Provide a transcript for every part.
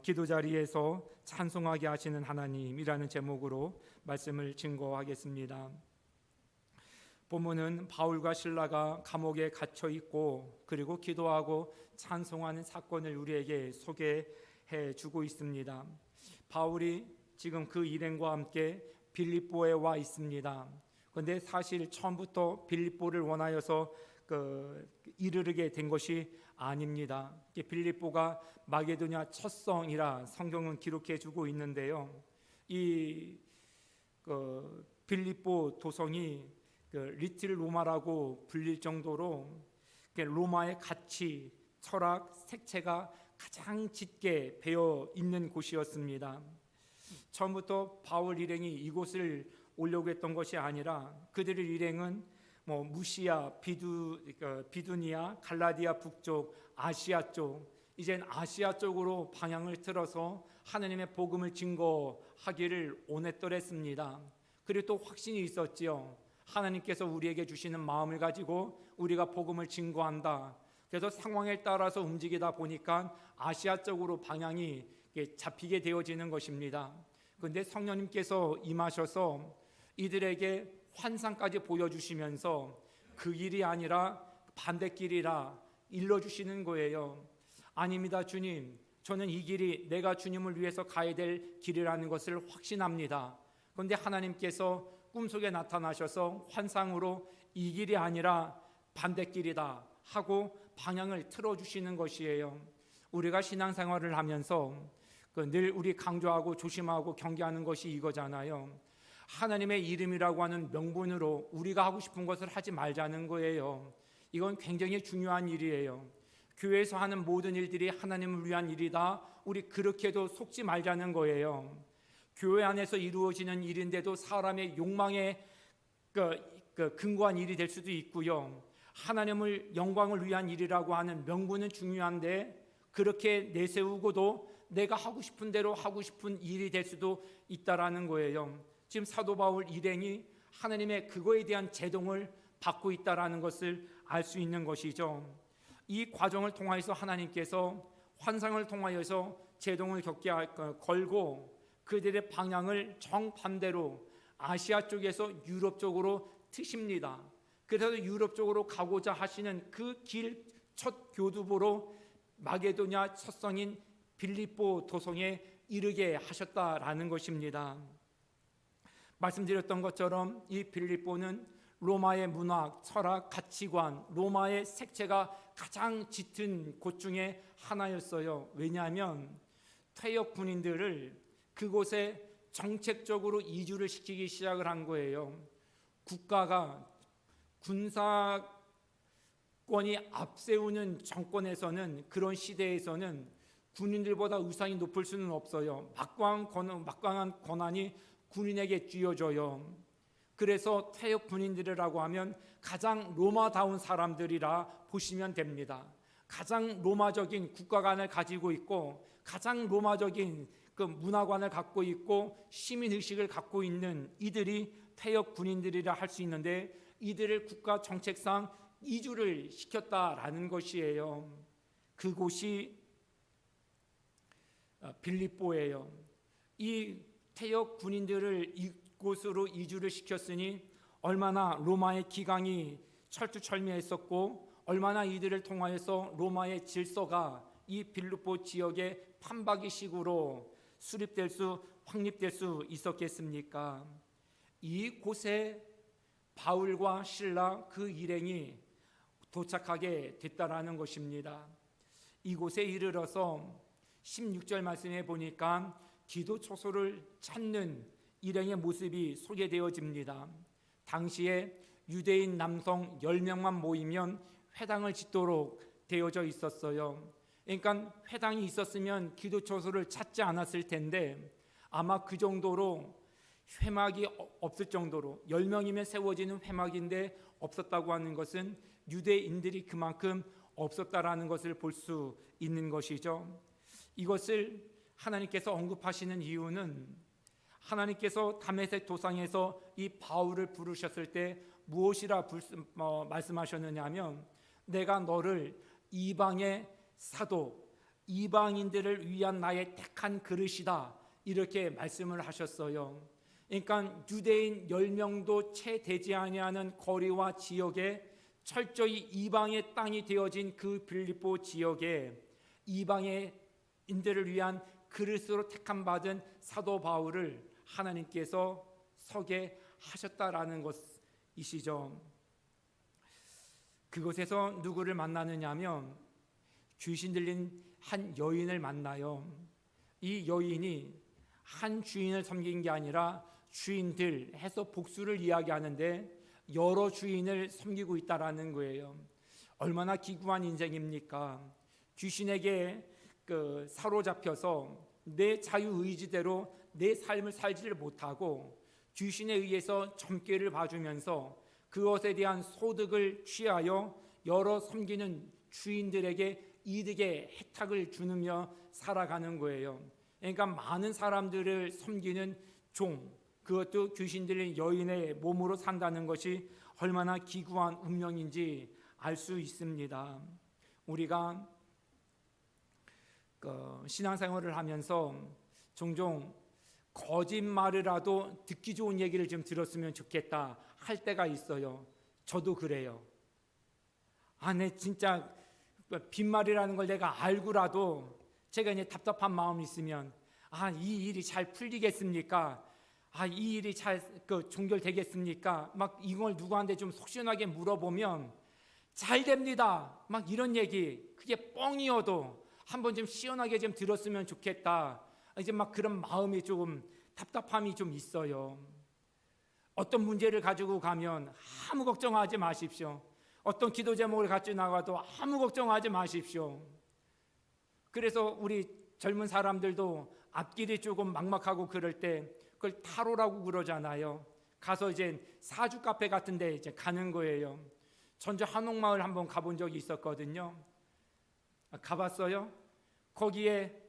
기도 자리에서 찬송하게 하시는 하나님이라는 제목으로 말씀을 증거하겠습니다. 본문은 바울과 실라가 감옥에 갇혀 있고 그리고 기도하고 찬송하는 사건을 우리에게 소개해 주고 있습니다. 바울이 지금 그 일행과 함께 빌립보에 와 있습니다. 그런데 사실 처음부터 빌립보를 원하여서 이르게 된 것이 아닙니다. 빌립보가 마게도냐 첫 성이라 성경은 기록해 주고 있는데요. 이 빌립보 도성이 리틀 로마라고 불릴 정도로 로마의 가치, 철학, 색채가 가장 짙게 배어 있는 곳이었습니다. 처음부터 바울 일행이 이곳을 오려고 했던 것이 아니라 그들의 일행은 무시아, 비두니아, 갈라디아 북쪽, 아시아 쪽, 이젠 아시아 쪽으로 방향을 틀어서 하나님의 복음을 증거하기를 원했더랬습니다. 그리고 또 확신이 있었지요. 하나님께서 우리에게 주시는 마음을 가지고 우리가 복음을 증거한다. 그래서 상황에 따라서 움직이다 보니까 아시아 쪽으로 방향이 잡히게 되어지는 것입니다. 그런데 성령님께서 임하셔서 이들에게 환상까지 보여주시면서 그 길이 아니라 반대길이라 일러주시는 거예요. 아닙니다, 주님. 저는 이 길이 내가 주님을 위해서 가야 될 길이라는 것을 확신합니다. 그런데 하나님께서 꿈속에 나타나셔서 환상으로 이 길이 아니라 반대길이다 하고 방향을 틀어주시는 것이에요. 우리가 신앙생활을 하면서 늘 우리 강조하고 조심하고 경계하는 것이 이거잖아요. 하나님의 이름이라고 하는 명분으로 우리가 하고 싶은 것을 하지 말자는 거예요. 이건 굉장히 중요한 일이에요. 교회에서 하는 모든 일들이 하나님을 위한 일이다. 우리 그렇게도 속지 말자는 거예요. 교회 안에서 이루어지는 일인데도 사람의 욕망에 근거한 일이 될 수도 있고요. 하나님을 영광을 위한 일이라고 하는 명분은 중요한데 그렇게 내세우고도 내가 하고 싶은 대로 하고 싶은 일이 될 수도 있다라는 거예요. 지금 사도 바울 일행이 하나님의 그거에 대한 제동을 받고 있다라는 것을 알 수 있는 것이죠. 이 과정을 통하여서 하나님께서 환상을 통하여서 제동을 걸고 그들의 방향을 정반대로 아시아 쪽에서 유럽 쪽으로 트십니다. 그래서 유럽 쪽으로 가고자 하시는 그 길 첫 교두보로 마게도냐 첫 성인 빌립보 도성에 이르게 하셨다라는 것입니다. 말씀드렸던 것처럼 이 빌립보는 로마의 문학, 철학, 가치관, 로마의 색채가 가장 짙은 곳 중에 하나였어요. 왜냐하면 퇴역 군인들을 그곳에 정책적으로 이주를 시키기 시작을 한 거예요. 국가가 군사권이 앞세우는 정권에서는, 그런 시대에서는 군인들보다 위상이 높을 수는 없어요. 막강한 권한이 군인에게 쥐어져요. 그래서 퇴역 군인들이라고 하면 가장 로마다운 사람들이라 보시면 됩니다. 가장 로마적인 국가관을 가지고 있고 가장 로마적인 그 문화관을 갖고 있고 시민의식을 갖고 있는 이들이 퇴역 군인들이라 할 수 있는데 이들을 국가 정책상 이주를 시켰다라는 것이에요. 그곳이 빌립보예요. 이 퇴역 군인들을 이곳으로 이주를 시켰으니 얼마나 로마의 기강이 철두철미했었고 얼마나 이들을 통하여서 로마의 질서가 이 빌립보 지역의 판박이식으로 확립될 수 있었겠습니까? 이곳에 바울과 실라 그 일행이 도착하게 됐다라는 것입니다. 이곳에 이르러서 16절 말씀에 보니까 기도 초소를 찾는 일행의 모습이 소개되어집니다. 당시에 유대인 남성 10명만 모이면 회당을 짓도록 되어져 있었어요. 그러니까 회당이 있었으면 기도 초소를 찾지 않았을 텐데 아마 그 정도로 회막이 없을 정도로 10명이면 세워지는 회막인데 없었다고 하는 것은 유대인들이 그만큼 없었다라는 것을 볼 수 있는 것이죠. 이것을 하나님께서 언급하시는 이유는 하나님께서 다메섹 도상에서 이 바울을 부르셨을 때 무엇이라 말씀하셨느냐 하면 내가 너를 이방의 사도, 이방인들을 위한 나의 택한 그릇이다, 이렇게 말씀을 하셨어요. 그러니까 유대인 10명도 채 되지 아니하는 거리와 지역에 철저히 이방의 땅이 되어진 그 빌립보 지역에 이방인들을 위한 그릇으로 택함 받은 사도 바울을 하나님께서 서게 하셨다라는 것이시죠. 그곳에서 누구를 만나느냐면 귀신 들린 한 여인을 만나요. 이 여인이 한 주인을 섬긴 게 아니라 주인들 해서 복수를 이야기하는데 여러 주인을 섬기고 있다라는 거예요. 얼마나 기구한 인생입니까? 귀신에게 사로잡혀서 내 자유의지대로 내 삶을 살지를 못하고 귀신에 의해서 점괘를 봐주면서 그것에 대한 소득을 취하여 여러 섬기는 주인들에게 이득의 혜택을 주며 살아가는 거예요. 그러니까 많은 사람들을 섬기는 종, 그것도 귀신 들린 여인의 몸으로 산다는 것이 얼마나 기구한 운명인지 알 수 있습니다. 우리가 신앙생활을 하면서 종종 거짓말이라도 듣기 좋은 얘기를 좀 들었으면 좋겠다 할 때가 있어요. 저도 그래요. 내 진짜 빈말이라는 걸 내가 알고라도 제가 이제 답답한 마음이 있으면 이 일이 잘 풀리겠습니까? 이 일이 잘 종결되겠습니까? 막 이걸 누구한테 좀 속 시원하게 물어보면 잘 됩니다. 막 이런 얘기, 그게 뻥이어도 한번 좀 시원하게 좀 들었으면 좋겠다. 이제 막 그런 마음이 조금 답답함이 좀 있어요. 어떤 문제를 가지고 가면 아무 걱정하지 마십시오. 어떤 기도 제목을 가지고 나가도 아무 걱정하지 마십시오. 그래서 우리 젊은 사람들도 앞길이 조금 막막하고 그럴 때 그걸 타로라고 그러잖아요. 가서 이제 사주 카페 같은 데 이제 가는 거예요. 전주 한옥마을 한번 가본 적이 있었거든요. 가봤어요? 거기에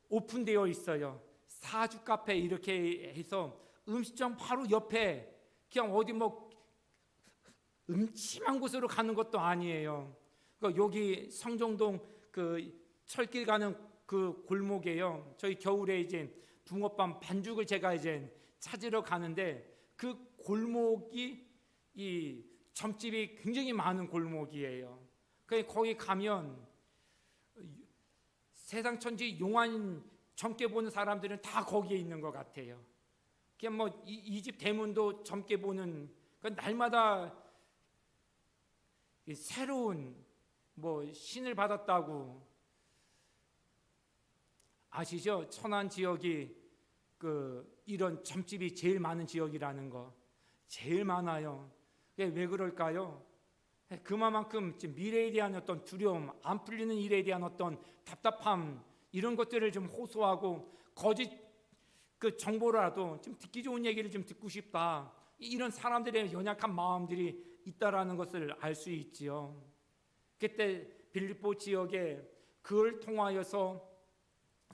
오픈되어 있어요. 사주 카페 이렇게 해서 음식점 바로 옆에 그냥 어디 뭐 음침한 곳으로 가는 것도 아니에요. 그러니까 여기 성정동 철길 가는 그 골목에요. 저희 겨울에 이제 붕어빵 반죽을 제가 이제 찾으러 가는데 그 골목이 이 점집이 굉장히 많은 골목이에요. 그러니까 거기 가면 세상 천지 용한 점괘 보는 사람들은 다 거기에 있는 것 같아요. 그냥 뭐 이 집 대문도 점괘 보는, 날마다 새로운 뭐 신을 받았다고. 아시죠? 천안 지역이 이런 점집이 제일 많은 지역이라는 거. 제일 많아요. 왜 그럴까요? 그만큼 미래에 대한 어떤 두려움, 안 풀리는 일에 대한 어떤 답답함, 이런 것들을 좀 호소하고 거짓 정보라도 좀 듣기 좋은 얘기를 좀 듣고 싶다, 이런 사람들의 연약한 마음들이 있다라는 것을 알 수 있지요. 그때 빌립보 지역에 그걸 통하여서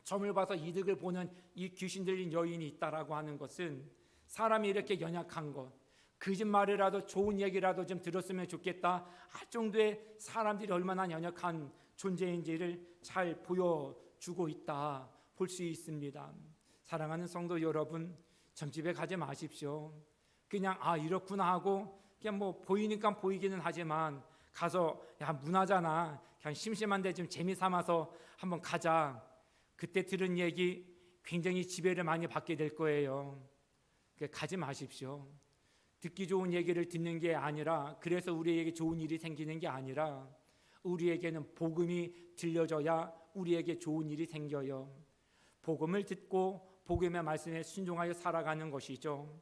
점을 봐서 이득을 보는 이 귀신 들린 여인이 있다라고 하는 것은 사람이 이렇게 연약한 것, 거짓말이라도 좋은 얘기라도 좀 들었으면 좋겠다 할 정도의 사람들이 얼마나 연약한 존재인지를 잘 보여주고 있다 볼 수 있습니다. 사랑하는 성도 여러분, 점집에 가지 마십시오. 그냥 이렇구나 하고 그냥 뭐 보이니까 보이기는 하지만 가서 문화잖아, 그냥 심심한데 좀 재미삼아서 한번 가자. 그때 들은 얘기 굉장히 지배를 많이 받게 될 거예요. 가지 마십시오. 듣기 좋은 얘기를 듣는 게 아니라, 그래서 우리에게 좋은 일이 생기는 게 아니라 우리에게는 복음이 들려져야 우리에게 좋은 일이 생겨요. 복음을 듣고 복음의 말씀에 순종하여 살아가는 것이죠.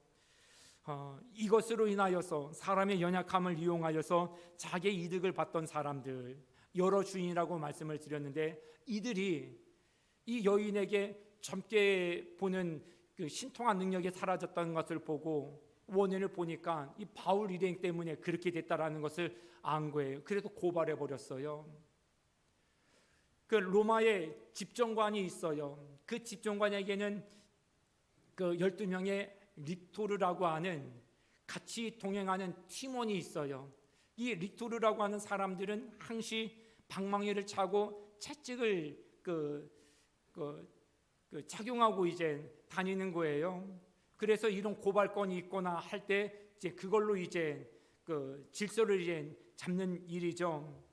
이것으로 인하여서 사람의 연약함을 이용하여서 자기의 이득을 받던 사람들, 여러 주인이라고 말씀을 드렸는데, 이들이 이 여인에게 젊게 보는 그 신통한 능력이 사라졌다는 것을 보고 원인을 보니까 이 바울 일행 때문에 그렇게 됐다라는 것을 안 거예요. 그래서 고발해 버렸어요. 그 로마에 집정관이 있어요. 그 집정관에게는 그 12명의 릭토르라고 하는 같이 동행하는 팀원이 있어요. 이 릭토르라고 하는 사람들은 항시 방망이를 차고 채찍을 착용하고 이제 다니는 거예요. 그래서 이런 고발건이 있거나 할 때 이제 그걸로 이제 질서를 이제 잡는 일이죠.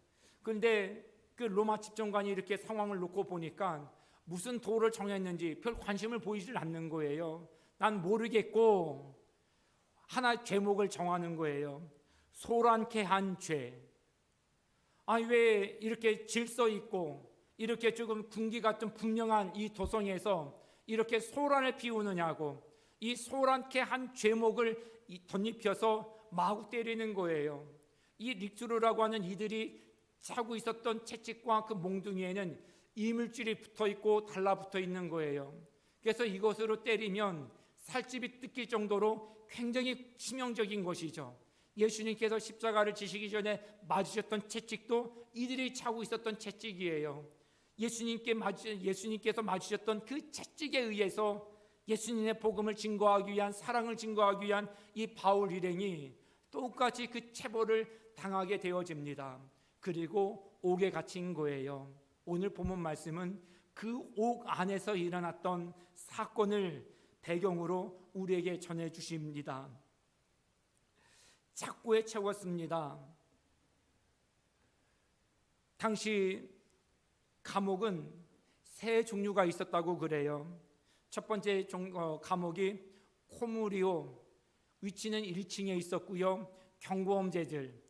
그런데 로마 집정관이 이렇게 상황을 놓고 보니까 무슨 도를 정했는지 별 관심을 보이질 않는 거예요. 난 모르겠고 하나 제목을 정하는 거예요. 소란케 한 죄. 왜 이렇게 질서 있고 이렇게 조금 군기가 좀 분명한 이 도성에서 이렇게 소란을 피우느냐고, 이 소란케 한 죄목을 덧입혀서 마구 때리는 거예요. 이 릭주르라고 하는 이들이 차고 있었던 채찍과 그 몽둥이에는 이물질이 붙어 있고 달라붙어 있는 거예요. 그래서 이것으로 때리면 살집이 뜯길 정도로 굉장히 치명적인 것이죠. 예수님께서 십자가를 지시기 전에 맞으셨던 채찍도 이들이 차고 있었던 채찍이에요. 예수님께서 맞으셨던 그 채찍에 의해서 예수님의 복음을 증거하기 위한, 사랑을 증거하기 위한 이 바울 일행이 똑같이 그 체벌을 당하게 되어집니다. 그리고 옥에 갇힌 거예요. 오늘 본문 말씀은 그 옥 안에서 일어났던 사건을 배경으로 우리에게 전해주십니다. 착고에 채웠습니다. 당시 감옥은 세 종류가 있었다고 그래요. 첫 번째 감옥이 코무리오, 위치는 1층에 있었고요. 경고음제들,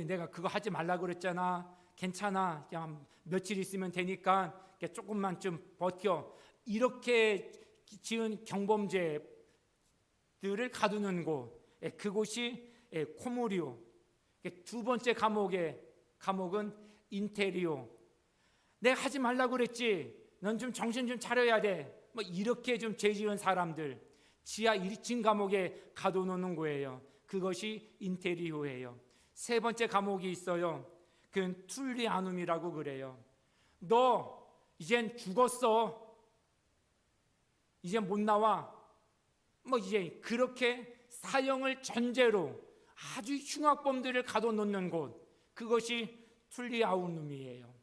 내가 그거 하지 말라 그랬잖아, 괜찮아, 그냥 며칠 있으면 되니까 조금만 좀 버텨, 이렇게 지은 경범죄들을 가두는 곳, 그곳이 코무리오. 두 번째 감옥은 인테리오. 내가 하지 말라고 그랬지, 넌 좀 정신 좀 차려야 돼, 이렇게 좀 죄 지은 사람들 지하 1층 감옥에 가둬놓는 거예요. 그것이 인테리오예요. 세 번째 감옥이 있어요. 그건 툴리아눔이라고 그래요. 너 이젠 죽었어, 이제 못 나와, 이제 그렇게 사형을 전제로 아주 흉악범들을 가둬놓는 곳, 그것이 툴리아눔이에요.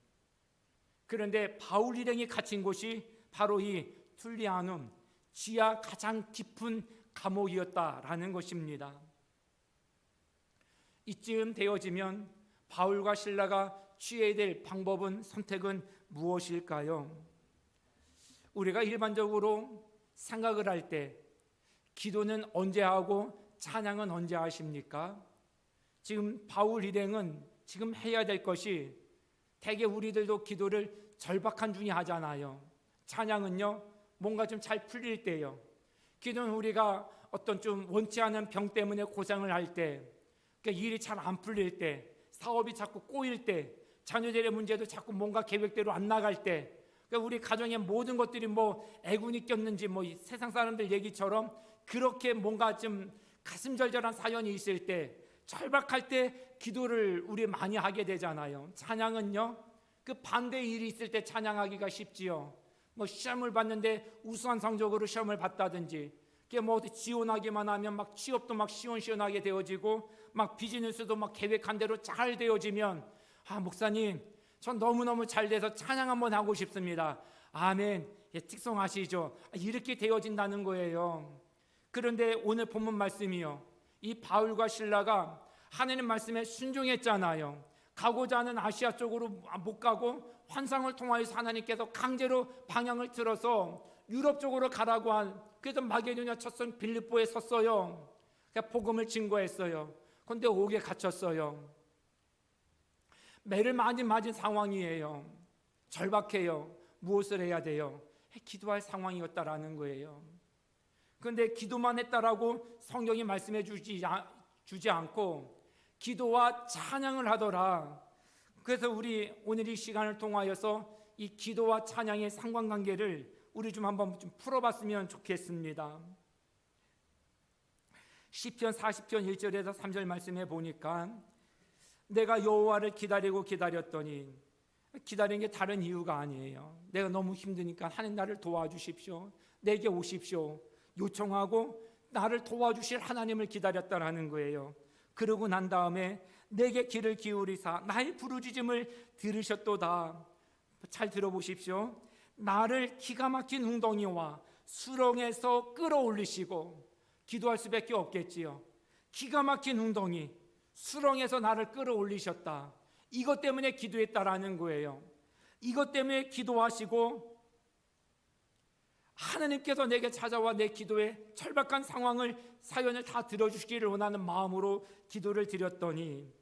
그런데 바울 일행이 갇힌 곳이 바로 이 툴리아눔, 지하 가장 깊은 감옥이었다라는 것입니다. 이쯤 되어지면 바울과 실라가 취해야 될 선택은 무엇일까요? 우리가 일반적으로 생각을 할 때 기도는 언제 하고 찬양은 언제 하십니까? 지금 바울 일행은 지금 해야 될 것이, 대개 우리들도 기도를 절박한 중에 하잖아요. 찬양은요, 뭔가 좀 잘 풀릴 때요. 기도는 우리가 어떤 좀 원치 않은 병 때문에 고생을 할 때, 일이 잘 안 풀릴 때, 사업이 자꾸 꼬일 때, 자녀들의 문제도 자꾸 뭔가 계획대로 안 나갈 때, 우리 가정의 모든 것들이 애군이 꼈는지 세상 사람들 얘기처럼 그렇게 뭔가 좀 가슴 절절한 사연이 있을 때, 절박할 때 기도를 우리 많이 하게 되잖아요. 찬양은요, 그 반대의 일이 있을 때 찬양하기가 쉽지요. 시험을 봤는데 우수한 성적으로 시험을 봤다든지, 어디 지원하기만 하면 취업도 시원시원하게 되어지고, 비즈니스도 계획한 대로 잘 되어지면, 목사님, 전 너무너무 잘 돼서 찬양 한번 하고 싶습니다. 아멘. 특성하시죠. 이렇게 되어진다는 거예요. 그런데 오늘 본문 말씀이요, 이 바울과 실라가 하나님 말씀에 순종했잖아요. 가고자 하는 아시아 쪽으로 못 가고 환상을 통하여서 하나님께서 강제로 방향을 틀어서 유럽 쪽으로 가라고 그래서 마게도냐 첫선 빌립보에 섰어요. 복음을 증거했어요. 그런데 옥에 갇혔어요. 매를 많이 맞은 상황이에요. 절박해요. 무엇을 해야 돼요? 기도할 상황이었다라는 거예요. 그런데 기도만 했다라고 성경이 말씀해 주지 않고 기도와 찬양을 하더라. 그래서 우리 오늘 이 시간을 통하여서 이 기도와 찬양의 상관관계를 우리 좀 한번 풀어봤으면 좋겠습니다. 시편 40편 1절에서 3절 말씀해 보니까, 내가 여호와를 기다렸더니, 기다린 게 다른 이유가 아니에요. 내가 너무 힘드니까 하나님 나를 도와주십시오, 내게 오십시오 요청하고 나를 도와주실 하나님을 기다렸다라는 거예요. 그러고 난 다음에 내게 귀를 기울이사 나의 부르짖음을 들으셨도다. 잘 들어보십시오. 나를 기가 막힌 웅덩이와 수렁에서 끌어올리시고, 기도할 수밖에 없겠지요. 기가 막힌 웅덩이, 수렁에서 나를 끌어올리셨다. 이것 때문에 기도했다라는 거예요. 이것 때문에 기도하시고 하나님께서 내게 찾아와 내 기도에 절박한 상황을, 사연을 다 들어주시기를 원하는 마음으로 기도를 드렸더니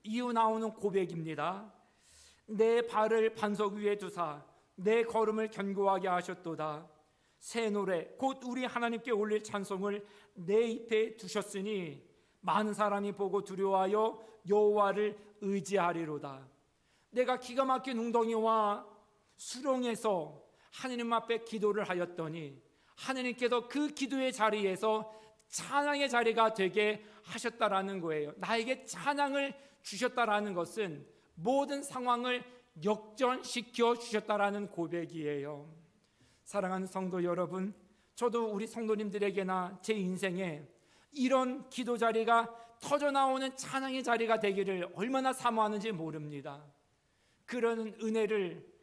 이후 나오는 고백입니다. 내 발을 반석 위에 두사 내 걸음을 견고하게 하셨도다. 새 노래 곧 우리 하나님께 올릴 찬송을 내 입에 두셨으니 많은 사람이 보고 두려워하여 여호와를 의지하리로다. 내가 기가 막힌 웅덩이와 수렁에서 하나님 앞에 기도를 하였더니 하나님께서 그 기도의 자리에서 찬양의 자리가 되게 하셨다라는 거예요. 나에게 찬양을 주셨다라는 것은 모든 상황을 역전시켜 주셨다라는 고백이에요. 사랑하는 성도 여러분, 저도 우리 성도님들에게나 제 인생에 이런 기도 자리가 터져나오는 찬양의 자리가 되기를 얼마나 사모하는지 모릅니다. 그런 은혜를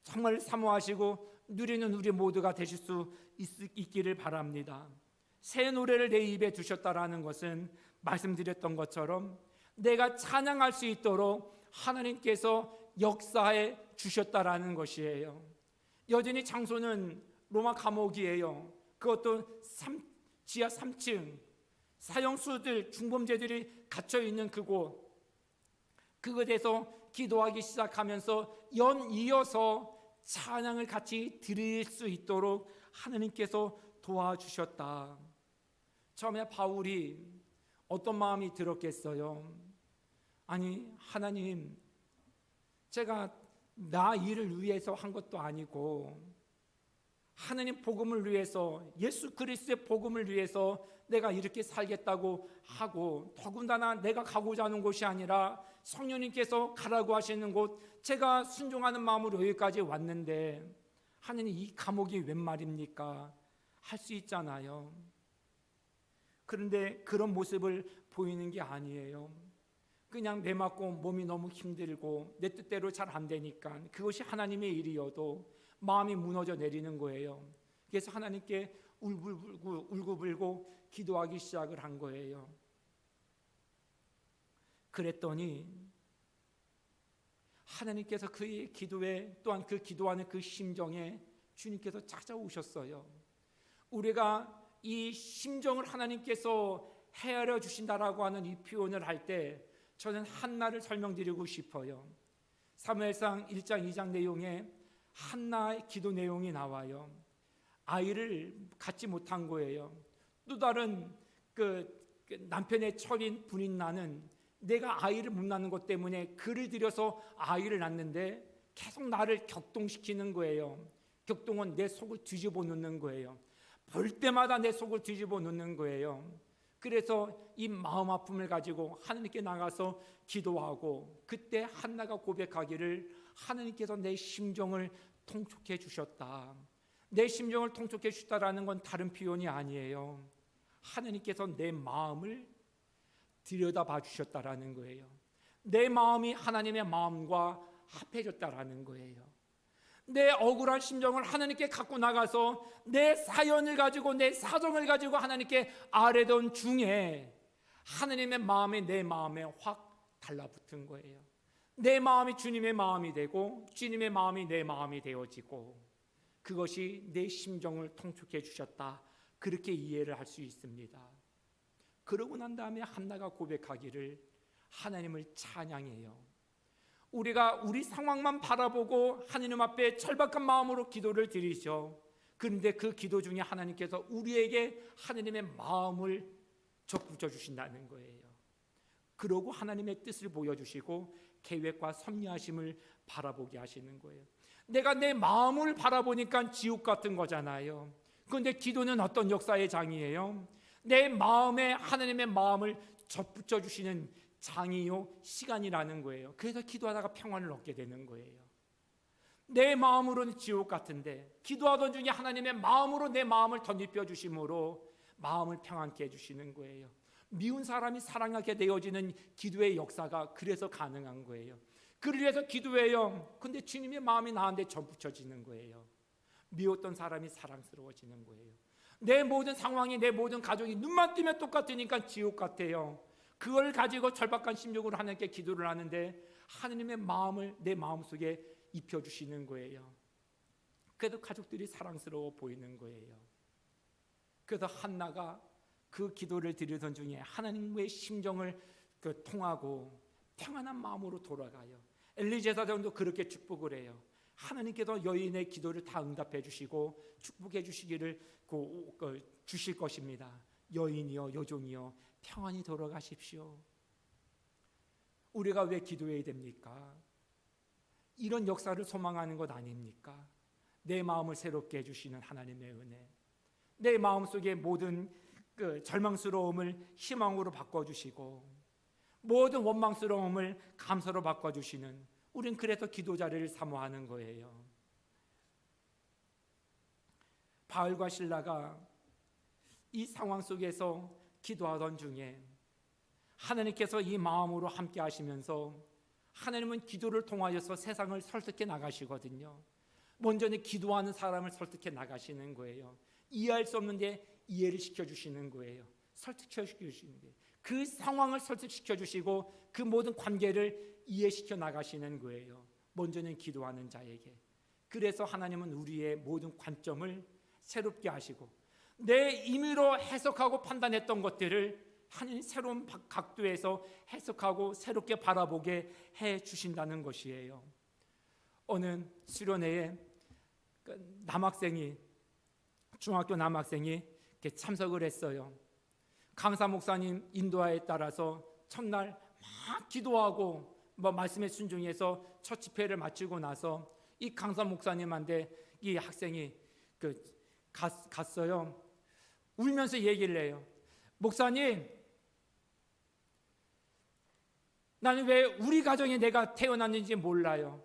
정말 사모하시고 누리는 우리 모두가 되실 수 있기를 바랍니다. 새 노래를 내 입에 두셨다라는 것은 말씀드렸던 것처럼 내가 찬양할 수 있도록 하나님께서 역사해 주셨다라는 것이에요. 여전히 장소는 로마 감옥이에요. 그것도 지하 3층, 사형수들, 중범죄들이 갇혀 있는 그곳에서 기도하기 시작하면서 연이어서 찬양을 같이 드릴 수 있도록 하나님께서 도와주셨다. 처음에 바울이 어떤 마음이 들었겠어요? 아니, 하나님, 제가 나 일을 위해서 한 것도 아니고 하나님 복음을 위해서, 예수 그리스도의 복음을 위해서 내가 이렇게 살겠다고 하고, 더군다나 내가 가고자 하는 곳이 아니라 성령님께서 가라고 하시는 곳, 제가 순종하는 마음으로 여기까지 왔는데 하나님, 이 감옥이 웬 말입니까? 할 수 있잖아요. 그런데 그런 모습을 보이는 게 아니에요. 그냥 내 맞고 몸이 너무 힘들고 내 뜻대로 잘 안 되니까 그것이 하나님의 일이어도 마음이 무너져 내리는 거예요. 그래서 하나님께 울고불고 기도하기 시작을 한 거예요. 그랬더니 하나님께서 그의 기도에, 또한 그 기도하는 그 심정에 주님께서 찾아오셨어요. 우리가 이 심정을 하나님께서 헤아려 주신다라고 하는 이 표현을 할 때 저는 한나를 설명드리고 싶어요. 사무엘상 1장 2장 내용에 한나의 기도 내용이 나와요. 아이를 갖지 못한 거예요. 또 다른 남편의 철인 분인 나는 내가 아이를 못 낳는 것 때문에 글을 들여서 아이를 낳는데 계속 나를 격동시키는 거예요. 격동은 내 속을 뒤집어 놓는 거예요. 볼 때마다 내 속을 뒤집어 놓는 거예요. 그래서 이 마음 아픔을 가지고 하나님께 나가서 기도하고, 그때 한나가 고백하기를 하나님께서 내 심정을 통촉해 주셨다. 내 심정을 통촉해 주셨다라는 건 다른 표현이 아니에요. 하나님께서 내 마음을 들여다봐 주셨다라는 거예요. 내 마음이 하나님의 마음과 합해졌다라는 거예요. 내 억울한 심정을 하나님께 갖고 나가서 내 사연을 가지고, 내 사정을 가지고 하나님께 아뢰던 중에 하나님의 마음이 내 마음에 확 달라붙은 거예요. 내 마음이 주님의 마음이 되고 주님의 마음이 내 마음이 되어지고, 그것이 내 심정을 통촉해 주셨다, 그렇게 이해를 할 수 있습니다. 그러고 난 다음에 한나가 고백하기를 하나님을 찬양해요. 우리가 우리 상황만 바라보고 하나님 앞에 절박한 마음으로 기도를 드리죠. 그런데 그 기도 중에 하나님께서 우리에게 하나님의 마음을 접붙여 주신다는 거예요. 그러고 하나님의 뜻을 보여주시고 계획과 섭리하심을 바라보게 하시는 거예요. 내가 내 마음을 바라보니까 지옥 같은 거잖아요. 그런데 기도는 어떤 역사의 장이에요? 내 마음에 하나님의 마음을 접붙여 주시는 장이요 시간이라는 거예요. 그래서 기도하다가 평안을 얻게 되는 거예요. 내 마음으로는 지옥 같은데 기도하던 중에 하나님의 마음으로 내 마음을 덧입혀 주심으로 마음을 평안케 해주시는 거예요. 미운 사람이 사랑하게 되어지는 기도의 역사가 그래서 가능한 거예요. 그를 위해서 기도해요. 근데 주님의 마음이 나한테 전부쳐지는 거예요. 미웠던 사람이 사랑스러워지는 거예요. 내 모든 상황이, 내 모든 가족이 눈만 뜨면 똑같으니까 지옥 같아요. 그걸 가지고 절박한 심령으로 하나님께 기도를 하는데 하나님의 마음을 내 마음속에 입혀주시는 거예요. 그래도 가족들이 사랑스러워 보이는 거예요. 그래서 한나가 그 기도를 드리던 중에 하나님의 심정을 통하고 평안한 마음으로 돌아가요. 엘리제사장도 그렇게 축복을 해요. 하나님께서 여인의 기도를 다 응답해 주시고 축복해 주시기를 주실 것입니다. 여인이여 여종이여 평안히 돌아가십시오. 우리가 왜 기도해야 됩니까? 이런 역사를 소망하는 것 아닙니까? 내 마음을 새롭게 해주시는 하나님의 은혜, 내 마음속의 모든 절망스러움을 희망으로 바꿔주시고 모든 원망스러움을 감사로 바꿔주시는, 우린 그래서 기도 자리를 사모하는 거예요. 바울과 실라가 이 상황 속에서 기도하던 중에 하나님께서 이 마음으로 함께 하시면서 하나님은 기도를 통하여서 세상을 설득해 나가시거든요. 먼저는 기도하는 사람을 설득해 나가시는 거예요. 이해할 수 없는데 이해를 시켜주시는 거예요. 설득해 주시는 거예요. 그 상황을 설득시켜 주시고 그 모든 관계를 이해시켜 나가시는 거예요. 먼저는 기도하는 자에게. 그래서 하나님은 우리의 모든 관점을 새롭게 하시고 내 임의로 해석하고 판단했던 것들을 하나님 새로운 각도에서 해석하고 새롭게 바라보게 해 주신다는 것이에요. 어느 수련회에 남학생이, 중학교 남학생이 참석을 했어요. 강사 목사님 인도하에 따라서 첫날 막 기도하고 말씀에 순종해서 첫 집회를 마치고 나서 이 강사 목사님한테 이 학생이 갔어요. 울면서 얘기를 해요. 목사님, 나는 왜 우리 가정에 내가 태어났는지 몰라요.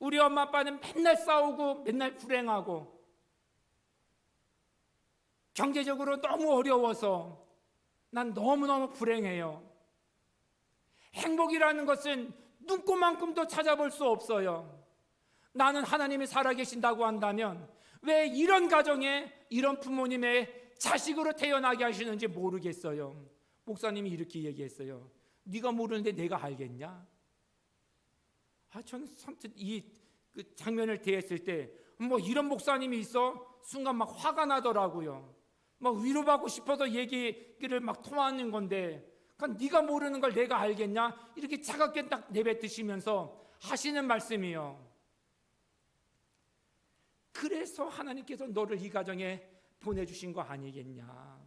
우리 엄마 아빠는 맨날 싸우고 맨날 불행하고 경제적으로 너무 어려워서 난 너무너무 불행해요. 행복이라는 것은 눈꼽만큼도 찾아볼 수 없어요. 나는 하나님이 살아계신다고 한다면 왜 이런 가정에 이런 부모님의 자식으로 태어나게 하시는지 모르겠어요. 목사님이 이렇게 얘기했어요. 네가 모르는데 내가 알겠냐? 저는 선뜻 이 장면을 대했을 때 이런 목사님이 있어? 순간 막 화가 나더라고요. 막 위로받고 싶어서 얘기를 막 통하는 건데, 그러니까 네가 모르는 걸 내가 알겠냐? 이렇게 차갑게 딱 내뱉으시면서 하시는 말씀이요. 그래서 하나님께서 너를 이 가정에 보내주신 거 아니겠냐?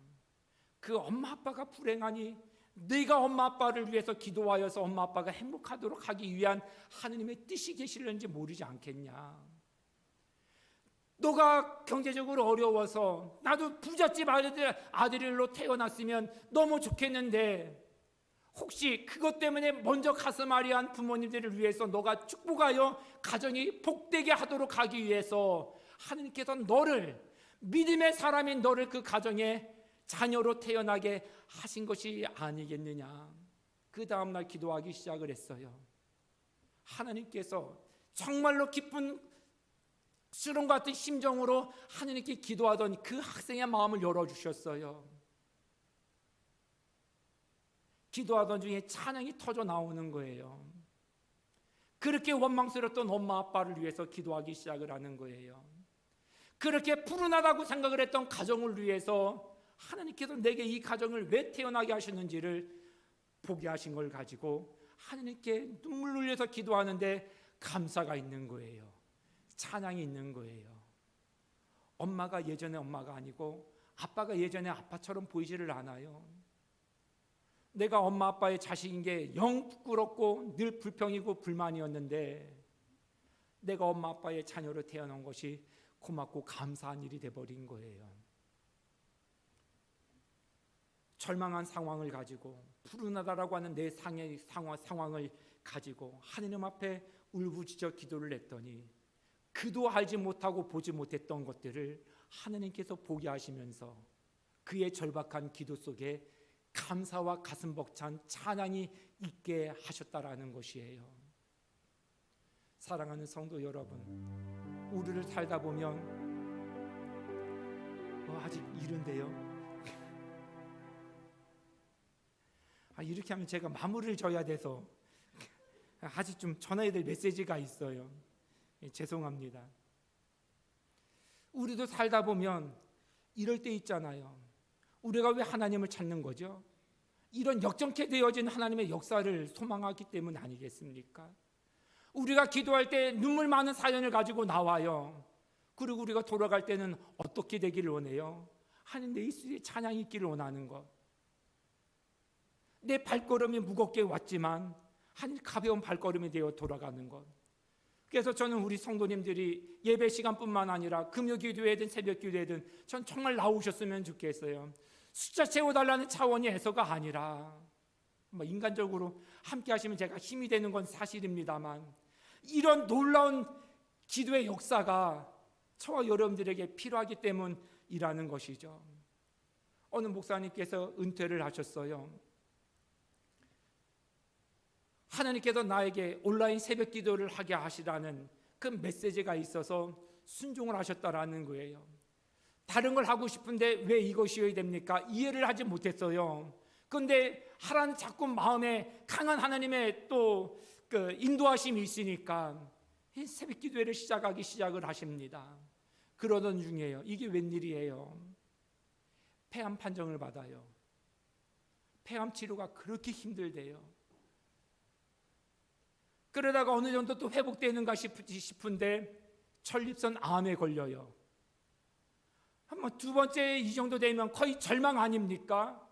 그 엄마 아빠가 불행하니 네가 엄마 아빠를 위해서 기도하여서 엄마 아빠가 행복하도록 하기 위한 하나님의 뜻이 계시는지 모르지 않겠냐? 너가 경제적으로 어려워서 나도 부잣집 아들로 태어났으면 너무 좋겠는데 혹시 그것 때문에 먼저 가슴앓이한 부모님들을 위해서 너가 축복하여 가정이 복되게 하도록 하기 위해서 하나님께서 너를, 믿음의 사람인 너를 그 가정에 자녀로 태어나게 하신 것이 아니겠느냐. 그 다음날 기도하기 시작을 했어요. 하나님께서 정말로 기쁜 수렁 같은 심정으로 하나님께 기도하던 그 학생의 마음을 열어주셨어요. 기도하던 중에 찬양이 터져 나오는 거예요. 그렇게 원망스러웠던 엄마 아빠를 위해서 기도하기 시작을 하는 거예요. 그렇게 푸른하다고 생각을 했던 가정을 위해서 하나님께서 내게 이 가정을 왜 태어나게 하셨는지를 보게 하신 걸 가지고 하나님께 눈물 흘려서 기도하는데 감사가 있는 거예요. 찬양이 있는 거예요. 엄마가 예전의 엄마가 아니고 아빠가 예전의 아빠처럼 보이지를 않아요. 내가 엄마 아빠의 자식인 게 영 부끄럽고 늘 불평이고 불만이었는데 내가 엄마 아빠의 자녀로 태어난 것이 고맙고 감사한 일이 돼버린 거예요. 절망한 상황을 가지고 푸른하다라고 하는 내 상황을 가지고 하느님 앞에 울부짖어 기도를 했더니 그도 알지 못하고 보지 못했던 것들을 하느님께서 보게 하시면서 그의 절박한 기도 속에 감사와 가슴 벅찬 찬양이 있게 하셨다라는 것이에요. 사랑하는 성도 여러분, 우리를 살다 보면 아직 이른데요. 이렇게 하면 제가 마무리를 져야 돼서 아직 좀 전해야 될 메시지가 있어요. 죄송합니다. 우리도 살다 보면 이럴 때 있잖아요. 우리가 왜 하나님을 찾는 거죠? 이런 역정케 되어진 하나님의 역사를 소망하기 때문 아니겠습니까? 우리가 기도할 때 눈물 많은 사연을 가지고 나와요. 그리고 우리가 돌아갈 때는 어떻게 되기를 원해요? 하나님, 내 입술에 찬양이 있기를 원하는 것. 내 발걸음이 무겁게 왔지만 하나님, 가벼운 발걸음이 되어 돌아가는 것. 그래서 저는 우리 성도님들이 예배 시간뿐만 아니라 금요 기도회든 새벽 기도회든 전 정말 나오셨으면 좋겠어요. 숫자 채워달라는 차원에서가 아니라 인간적으로 함께 하시면 제가 힘이 되는 건 사실입니다만, 이런 놀라운 기도의 역사가 저와 여러분들에게 필요하기 때문이라는 것이죠. 어느 목사님께서 은퇴를 하셨어요. 하나님께서 나에게 온라인 새벽 기도를 하게 하시라는 그 메시지가 있어서 순종을 하셨다라는 거예요. 다른 걸 하고 싶은데 왜 이것이어야 됩니까? 이해를 하지 못했어요. 그런데 하라는 자꾸 마음에 강한 하나님의 또 그 인도하심이 있으니까 새벽 기도회를 시작을 하십니다. 그러던 중이에요. 이게 웬일이에요? 폐암 판정을 받아요. 폐암 치료가 그렇게 힘들대요. 그러다가 어느 정도 또 회복되는가 싶은데 전립선 암에 걸려요. 한번 두 번째 이 정도 되면 거의 절망 아닙니까?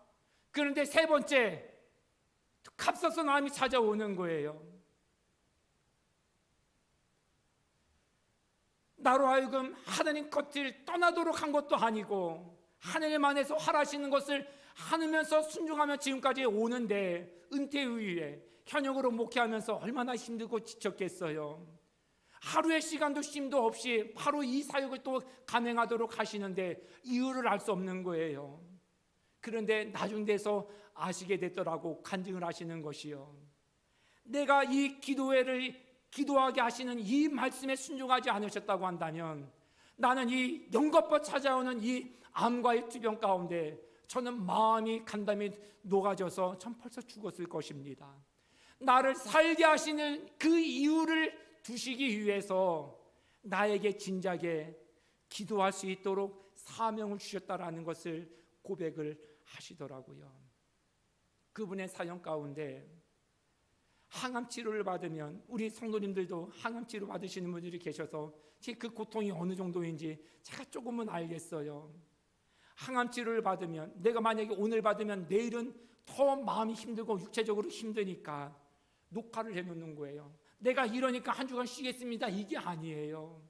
그런데 세 번째 갑작스런 암이 찾아오는 거예요. 나로 하여금 하나님 곁을 떠나도록 한 것도 아니고 하나님 안에서 하라시는 것을 하면서 순종하며 지금까지 오는데, 은퇴 이후에 현역으로 목회하면서 얼마나 힘들고 지쳤겠어요. 하루의 시간도 쉼도 없이 바로 이 사역을 또 감행하도록 하시는데 이유를 알 수 없는 거예요. 그런데 나중 돼서 아시게 됐더라고, 간증을 하시는 것이요. 내가 이 기도회를 기도하게 하시는 이 말씀에 순종하지 않으셨다고 한다면 나는 이 연거푸 찾아오는 이 암과의 투병 가운데 저는 마음이 간담이 녹아져서 전 벌써 죽었을 것입니다. 나를 살게 하시는 그 이유를 두시기 위해서 나에게 진작에 기도할 수 있도록 사명을 주셨다라는 것을 고백을 하시더라고요. 그분의 사연 가운데 항암 치료를 받으면, 우리 성도님들도 항암 치료 받으시는 분들이 계셔서 그 고통이 어느 정도인지 제가 조금은 알겠어요. 항암 치료를 받으면, 내가 만약에 오늘 받으면 내일은 더 마음이 힘들고 육체적으로 힘드니까 녹화를 해놓는 거예요. 내가 이러니까 한 주간 쉬겠습니다, 이게 아니에요.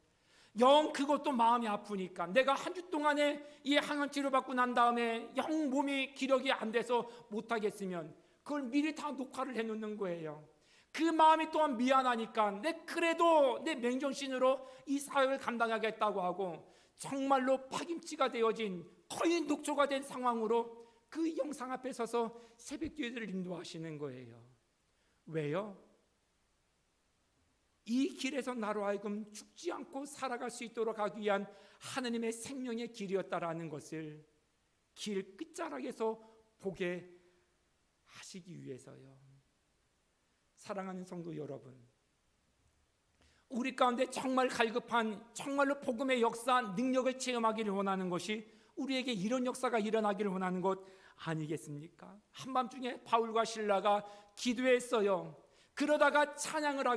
영 그것도 마음이 아프니까 내가 한 주 동안에 이 항암 치료 받고 난 다음에 영 몸이 기력이 안 돼서 못하겠으면 그걸 미리 다 녹화를 해놓는 거예요. 그 마음이 또한 미안하니까 그래도 내 맨정신으로 이 사역을 감당하겠다고 하고 정말로 파김치가 되어진 거의 녹초가 된 상황으로 그 영상 앞에 서서 새벽 기도를 인도하시는 거예요. 왜요? 이 길에서 나로 하여금 죽지 않고 살아갈 수 있도록 하기 위한 하나님의 생명의 길이었다라는 것을 길 끝자락에서 보게 하시기 위해서요. 사랑하는 성도 여러분, 우리 가운데 정말 갈급한, 정말로 복음의 역사, 능력을 체험하기를 원하는 것이, 우리에게 이런 역사가 일어나기를 원하는 것 아니겠습니까? 한밤중에 바울과 실라가 기도했어요. 그러다가 찬양을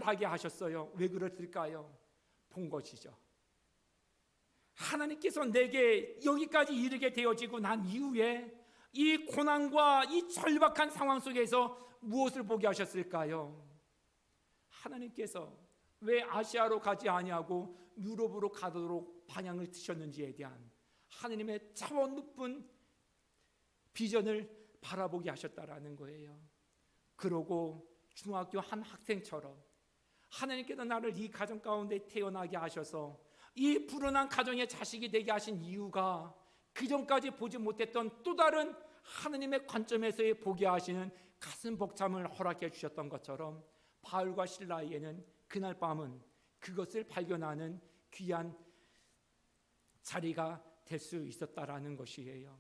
하게 하셨어요. 왜 그랬을까요? 본 것이죠. 하나님께서 내게 여기까지 이르게 되어지고 난 이후에 이 고난과 이 절박한 상황 속에서 무엇을 보게 하셨을까요? 하나님께서 왜 아시아로 가지 아니하고 유럽으로 가도록 방향을 트셨는지에 대한 하나님의 차원 높은 비전을 바라보게 하셨다라는 거예요. 그러고 중학교 한 학생처럼 하나님께서 나를 이 가정 가운데 태어나게 하셔서 이 불운한 가정의 자식이 되게 하신 이유가 그전까지 보지 못했던 또 다른 하나님의 관점에서의 보게 하시는 가슴 벅참을 허락해 주셨던 것처럼 바울과 실라에게는 그날 밤은 그것을 발견하는 귀한 자리가 될 수 있었다라는 것이에요.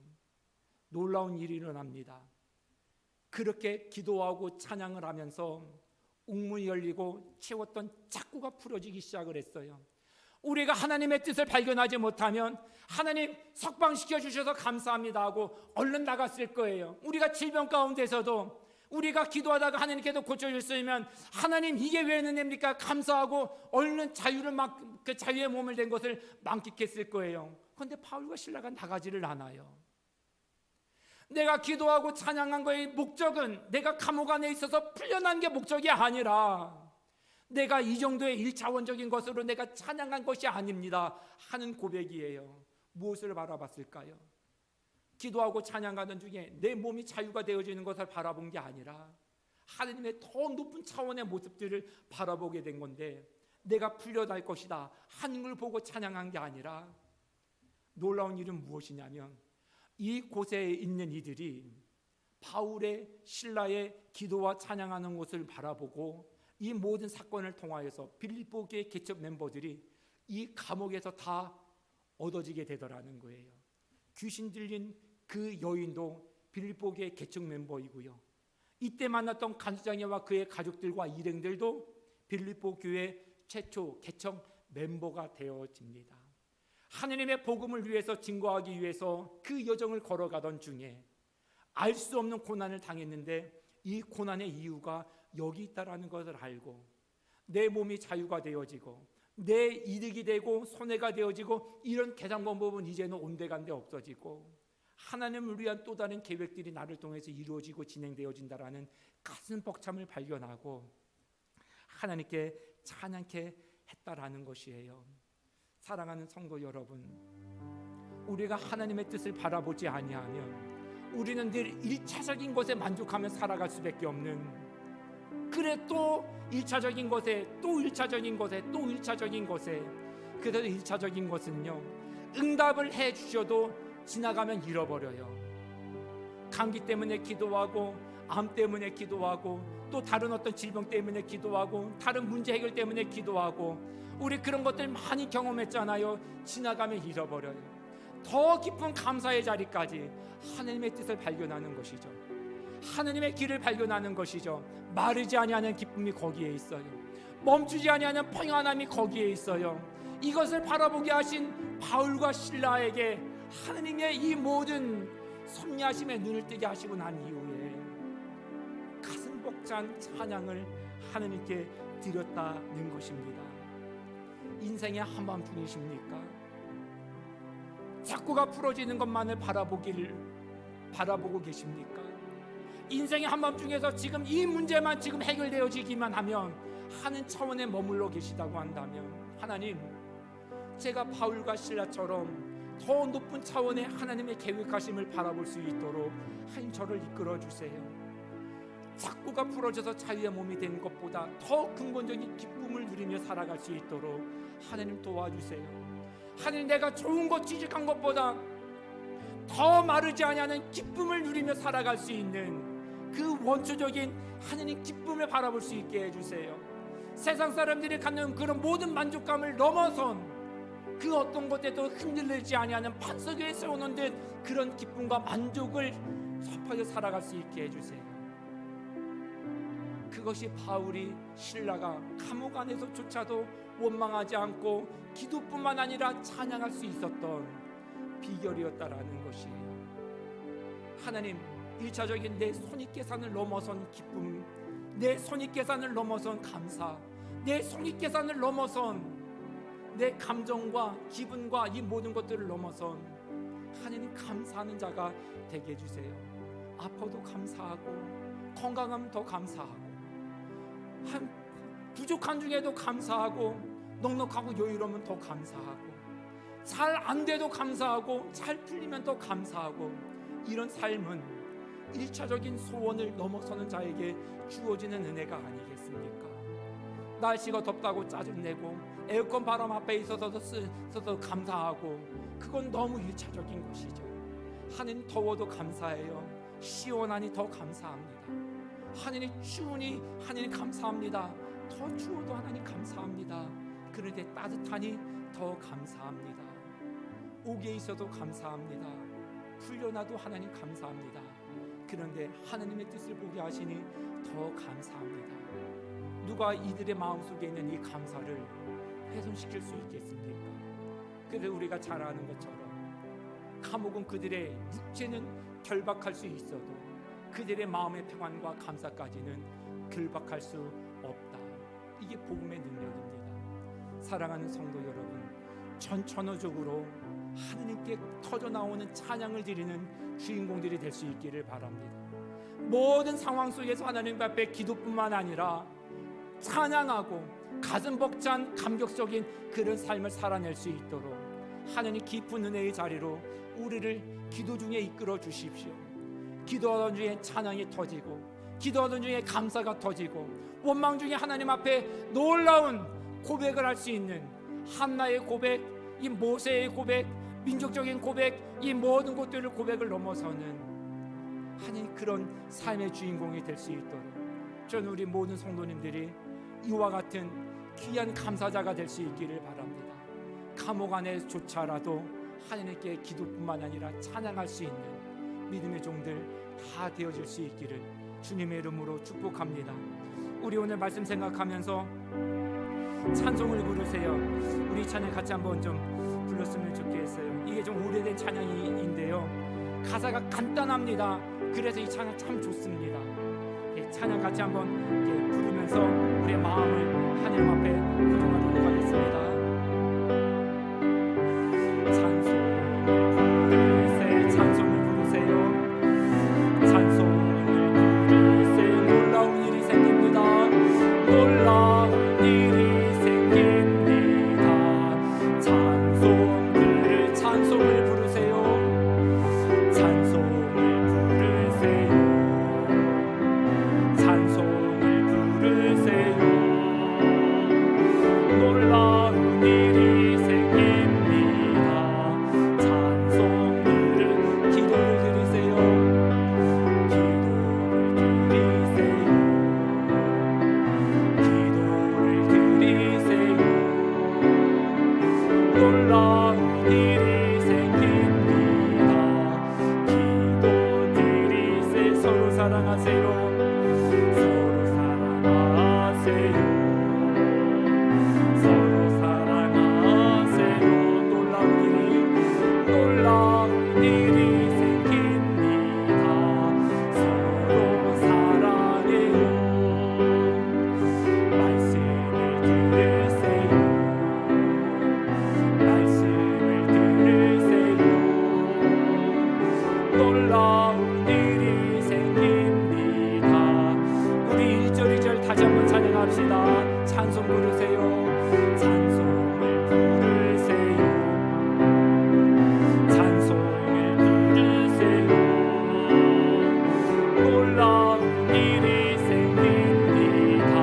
놀라운 일이 일어납니다. 그렇게 기도하고 찬양을 하면서 웅문이 열리고 채웠던 착고가 풀어지기 시작을 했어요. 우리가 하나님의 뜻을 발견하지 못하면 하나님 석방시켜 주셔서 감사합니다 하고 얼른 나갔을 거예요. 우리가 질병 가운데서도 우리가 기도하다가 하나님께서 고쳐주셨으면 하나님 이게 왜 은혜입니까? 감사하고 얼른 그 자유의 몸을 된 것을 만끽했을 거예요. 그런데 바울과 실라가 나가지를 않아요. 내가 기도하고 찬양한 거의 목적은 내가 감옥 안에 있어서 풀려난 게 목적이 아니라 내가 이 정도의 1차원적인 것으로 내가 찬양한 것이 아닙니다 하는 고백이에요. 무엇을 바라봤을까요? 기도하고 찬양하는 중에 내 몸이 자유가 되어지는 것을 바라본 게 아니라 하나님의 더 높은 차원의 모습들을 바라보게 된 건데, 내가 풀려날 것이다 하는 걸 보고 찬양한 게 아니라, 놀라운 일은 무엇이냐면 이 곳에 있는 이들이 바울의 신라의 기도와 찬양하는 것을 바라보고 이 모든 사건을 통하여서 빌립보 교회 개척 멤버들이 이 감옥에서 다 얻어지게 되더라는 거예요. 귀신 들린 그 여인도 빌립보 교회 개척 멤버이고요. 이때 만났던 간수장녀와 그의 가족들과 일행들도 빌립보 교회 최초 개척 멤버가 되어집니다. 하느님의 복음을 위해서 증거하기 위해서 그 여정을 걸어가던 중에 알 수 없는 고난을 당했는데 이 고난의 이유가 여기 있다라는 것을 알고 내 몸이 자유가 되어지고 내 이득이 되고 손해가 되어지고 이런 계산 방법은 이제는 온데간데 없어지고 하나님을 위한 또 다른 계획들이 나를 통해서 이루어지고 진행되어진다라는 가슴 벅참을 발견하고 하나님께 찬양케 했다라는 것이에요. 사랑하는 성도 여러분, 우리가 하나님의 뜻을 바라보지 아니하면 우리는 늘 1차적인 것에 만족하며 살아갈 수밖에 없는, 그래 또 1차적인 것에 또 1차적인 것에 또 1차적인 것에, 그래서 1차적인 것은요, 응답을 해 주셔도 지나가면 잃어버려요. 감기 때문에 기도하고 암 때문에 기도하고 또 다른 어떤 질병 때문에 기도하고 다른 문제 해결 때문에 기도하고 우리 그런 것들 많이 경험했잖아요. 지나가면 잃어버려요. 더 깊은 감사의 자리까지 하나님의 뜻을 발견하는 것이죠. 하나님의 길을 발견하는 것이죠. 마르지 아니하는 기쁨이 거기에 있어요. 멈추지 아니하는 평안함이 거기에 있어요. 이것을 바라보게 하신 바울과 실라에게 하나님의 이 모든 섭리하심에 눈을 뜨게 하시고 난 이후에 가슴 벅찬 찬양을 하나님께 드렸다는 것입니다. 인생의 한밤중이십니까? 착고가 풀어지는 것만을 바라보고 계십니까? 인생의 한밤중에서 지금 이 문제만 지금 해결되어지기만 하면 하는 차원에 머물러 계시다고 한다면, 하나님, 제가 바울과 실라처럼 더 높은 차원의 하나님의 계획하심을 바라볼 수 있도록 하나님 저를 이끌어 주세요. 착고가 풀어져서 자유의 몸이 된 것보다 더 근본적인 기쁨을 누리며 살아갈 수 있도록 하나님 도와주세요. 하나님, 내가 좋은 것 취직한 것보다 더 마르지 아니하는 기쁨을 누리며 살아갈 수 있는 그 원초적인 하나님 기쁨을 바라볼 수 있게 해주세요. 세상 사람들이 갖는 그런 모든 만족감을 넘어선 그 어떤 것에도 흔들리지 아니하는 반석 위에 세우는 듯 그런 기쁨과 만족을 접하여 살아갈 수 있게 해주세요. 그것이 바울이 신라가 감옥 안에서조차도 원망하지 않고 기도뿐만 아니라 찬양할 수 있었던 비결이었다라는 것이에요. 하나님, 1차적인 내 손익계산을 넘어선 기쁨, 내 손익계산을 넘어선 감사, 내 손익계산을 넘어선 내 감정과 기분과 이 모든 것들을 넘어선 하나님 감사하는 자가 되게 해주세요. 아파도 감사하고 건강하면 더 감사하고 부족한 중에도 감사하고 넉넉하고 여유로우면 더 감사하고 잘 안 돼도 감사하고 잘 풀리면 더 감사하고, 이런 삶은 1차적인 소원을 넘어서는 자에게 주어지는 은혜가 아니겠습니까? 날씨가 덥다고 짜증내고 에어컨 바람 앞에 있어서 감사하고 그건 너무 1차적인 것이죠. 하나님, 더워도 감사해요. 시원하니 더 감사합니다. 하나님, 추우니 하나님 감사합니다. 더 추워도 하나님 감사합니다. 그런데 따뜻하니 더 감사합니다. 옥에 있어도 감사합니다. 풀려나도 하나님 감사합니다. 그런데 하나님의 뜻을 보게 하시니 더 감사합니다. 누가 이들의 마음속에 있는 이 감사를 훼손시킬 수 있겠습니까? 그래서 우리가 잘 아는 것처럼 감옥은 그들의 육체는 결박할 수 있어도 그들의 마음의 평안과 감사까지는 결박할 수 없다. 이게 복음의 능력입니다. 사랑하는 성도 여러분, 전천후적으로 하느님께 터져나오는 찬양을 드리는 주인공들이 될 수 있기를 바랍니다. 모든 상황 속에서 하나님 앞에 기도뿐만 아니라 찬양하고 가슴 벅찬 감격적인 그런 삶을 살아낼 수 있도록 하나님 깊은 은혜의 자리로 우리를 기도 중에 이끌어 주십시오. 기도하던 중에 찬양이 터지고, 기도하던 중에 감사가 터지고, 원망 중에 하나님 앞에 놀라운 고백을 할 수 있는 한나의 고백, 이 모세의 고백, 민족적인 고백, 이 모든 것들을 고백을 넘어서는 하나님 그런 삶의 주인공이 될 수 있도록 저는 우리 모든 성도님들이 이와 같은 귀한 감사자가 될 수 있기를 바랍니다. 감옥 안에조차라도 하나님께 기도뿐만 아니라 찬양할 수 있는 믿음의 종들 다 되어질 수 있기를 주님의 이름으로 축복합니다. 우리 오늘 말씀 생각하면서 찬송을 부르세요. 우리 찬양 같이 한번 좀 불렀으면 좋겠어요. 이게 좀 오래된 찬양인데요, 가사가 간단합니다. 그래서 이 찬양 참 좋습니다. 찬양 같이 한번 부르면서 우리의 마음을 하나님 앞에 고정하도록 하겠습니다. 찬송을 부르세요. 찬송을 부르세요. 놀라운 일이 생깁니다. 놀라운 일이 생깁니다. 찬송을 부르세요. 찬송을 부르세요. 찬송을 부르세요. 놀라운 일이 생깁니다. 찬송을 기도를 드리세요. 기도를 드리세요. 놀라운 일이 생깁니다. 기도 드리세요. 서로 사랑하세요. 서로 사랑하세요. 서로 사랑하세요. 놀라운 일이 생깁니다. 서로 사랑해요. 말씀을 들으세요. 말씀을 들으세요. 놀라운 일이 생깁니다. 우리 1절 2절 다시 한번 찬양합시다. 찬송 부르세요. 찬송을 부르세요. 찬송을 부르세요. 놀라운 일이 생깁니다.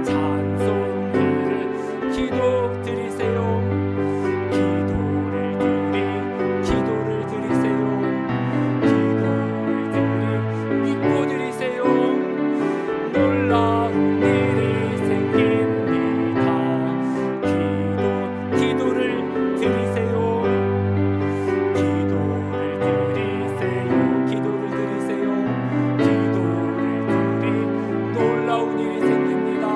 찬송을 기도 드리세요. 기도를 드리세요. 기도를 믿고 드리세요. 놀라운 일이 생깁니다. 기도를 드리세요. 기도를 드리세요. 놀라운 일이 생깁니다.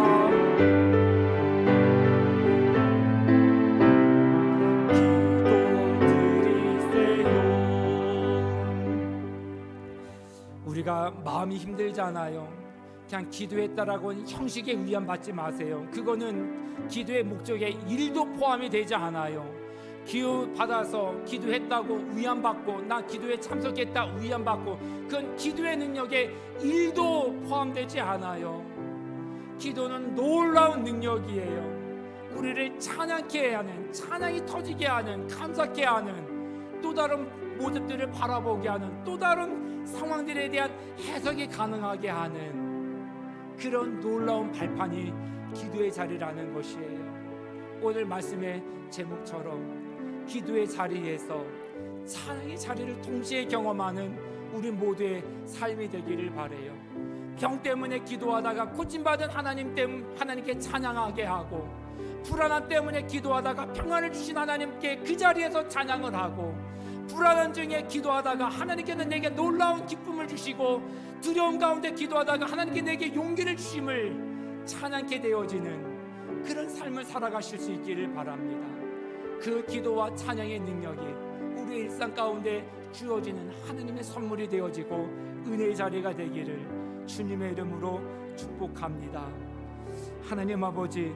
우리가 마음이 힘들잖아요. 그냥 기도했다라고 형식에 위안받지 마세요. 그거는 기도의 목적에 1도 포함이 되지 않아요. 기도 받아서 기도했다고 위안받고, 나 기도에 참석했다 위안받고, 그건 기도의 능력에 1도 포함되지 않아요. 기도는 놀라운 능력이에요. 우리를 찬양케 하는, 찬양이 터지게 하는, 감사케 하는, 또 다른 모습들을 바라보게 하는, 또 다른 상황들에 대한 해석이 가능하게 하는 그런 놀라운 발판이 기도의 자리라는 것이에요. 오늘 말씀의 제목처럼 기도의 자리에서 찬양의 자리를 동시에 경험하는 우리 모두의 삶이 되기를 바라요. 병 때문에 기도하다가 고침받은 하나님께 찬양하게 하고, 불안함 때문에 기도하다가 평안을 주신 하나님께 그 자리에서 찬양을 하고, 불안한 중에 기도하다가 하나님께서 내게 놀라운 기쁨을 주시고, 두려움 가운데 기도하다가 하나님께 내게 용기를 주심을 찬양케 되어지는 그런 삶을 살아가실 수 있기를 바랍니다. 그 기도와 찬양의 능력이 우리의 일상 가운데 주어지는 하나님의 선물이 되어지고 은혜의 자리가 되기를 주님의 이름으로 축복합니다. 하나님 아버지,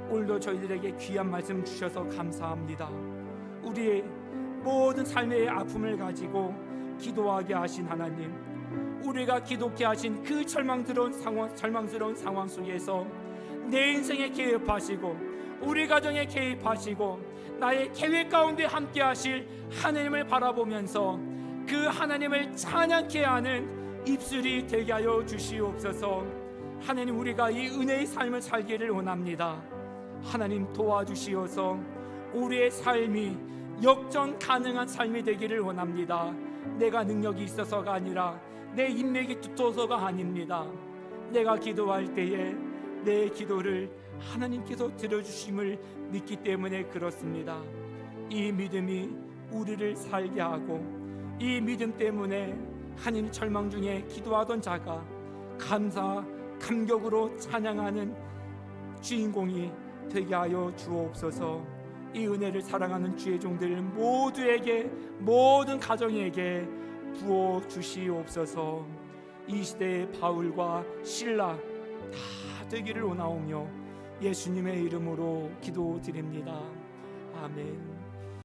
오늘도 저희들에게 귀한 말씀 주셔서 감사합니다. 우리의 모든 삶의 아픔을 가지고 기도하게 하신 하나님, 우리가 기도케 하신 그 절망스러운 상황 속에서 내 인생에 개입하시고 우리 가정에 개입하시고 나의 계획 가운데 함께 하실 하나님을 바라보면서 그 하나님을 찬양케 하는 입술이 되게 하여 주시옵소서. 하나님, 우리가 이 은혜의 삶을 살기를 원합니다. 하나님 도와주시어서 우리의 삶이 역전 가능한 삶이 되기를 원합니다. 내가 능력이 있어서가 아니라 내 인맥이 두터워서가 아닙니다. 내가 기도할 때에 내 기도를 하나님께서 들어주심을 믿기 때문에 그렇습니다. 이 믿음이 우리를 살게 하고, 이 믿음 때문에 하나님 절망 중에 기도하던 자가 감사 감격으로 찬양하는 주인공이 되게 하여 주옵소서. 이 은혜를 사랑하는 주의 종들 모두에게, 모든 가정에게 부어 주시옵소서. 이 시대의 바울과 실라 다 되기를 원하오며 예수님의 이름으로 기도드립니다. 아멘.